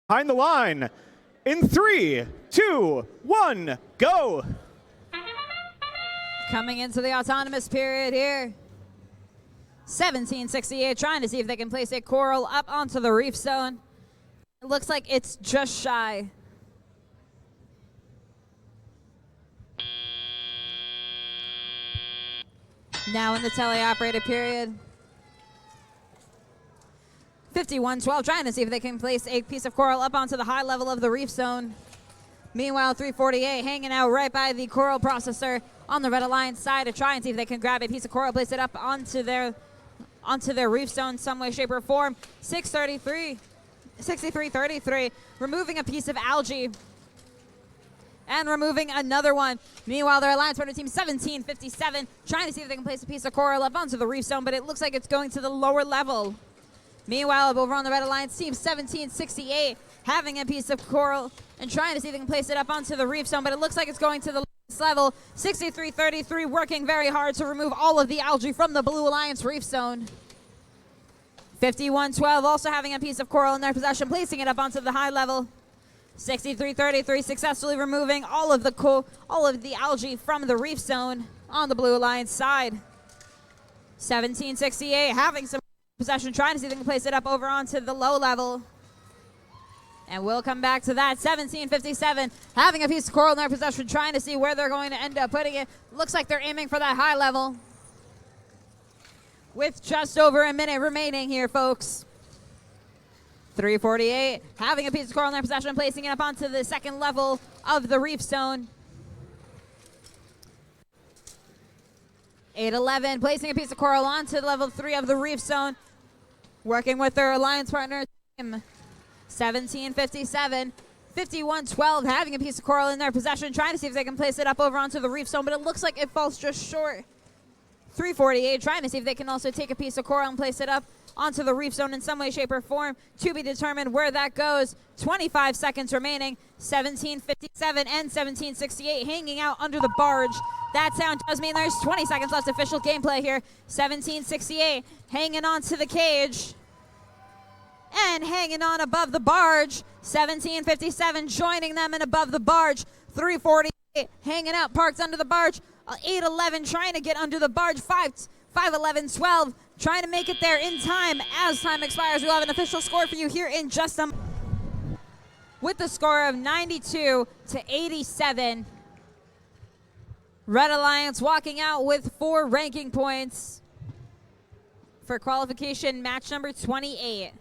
behind the line in 3, 2, 1, go. Coming into the autonomous period here. 1768 trying to see if they can place a coral up onto the reef zone. It looks like it's just shy. Now in the teleoperated period. 5112 trying to see if they can place a piece of coral up onto the high level of the reef zone. Meanwhile, 348 hanging out right by the coral processor on the Red Alliance side to try and see if they can grab a piece of coral, place it up onto their reef zone some way, shape, or form. 6333, removing a piece of algae and removing another one. Meanwhile, their alliance partner team 1757 trying to see if they can place a piece of coral up onto the reef zone, but it looks like it's going to the lower level. Meanwhile, over on the Red Alliance team 1768 having a piece of coral and trying to see if they can place it up onto the reef zone, but it looks like it's going to the lowest level. 6333 working very hard to remove all of the algae from the Blue Alliance reef zone. 5112 also having a piece of coral in their possession, placing it up onto the high level. 6333 successfully removing all of the algae from the reef zone on the Blue Alliance side. 1768 having some possession, trying to see if they can place it up over onto the low level. And we'll come back to that. 1757 having a piece of coral in their possession, trying to see where they're going to end up putting it. Looks like they're aiming for that high level. With just over a minute remaining here, folks. 348 having a piece of coral in their possession, placing it up onto the second level of the reef zone. 811 placing a piece of coral onto level 3 of the reef zone, working with their alliance partner team. 1757, 5112 having a piece of coral in their possession, trying to see if they can place it up over onto the reef zone, but it looks like it falls just short. 348 trying to see if they can also take a piece of coral and place it up onto the reef zone in some way, shape, or form. To be determined where that goes. 25 seconds remaining. 1757 and 1768 hanging out under the barge. That sound does mean there's 20 seconds left. Official gameplay here. 1768 hanging on to the cage and hanging on above the barge. 1757 joining them and above the barge. 348 hanging out, parked under the barge. 811 trying to get under the barge. 511 12 trying to make it there in time. As time expires, we'll have an official score for you here in just a moment. With the score of 92-87. Red Alliance walking out with 4 ranking points for qualification match number 28.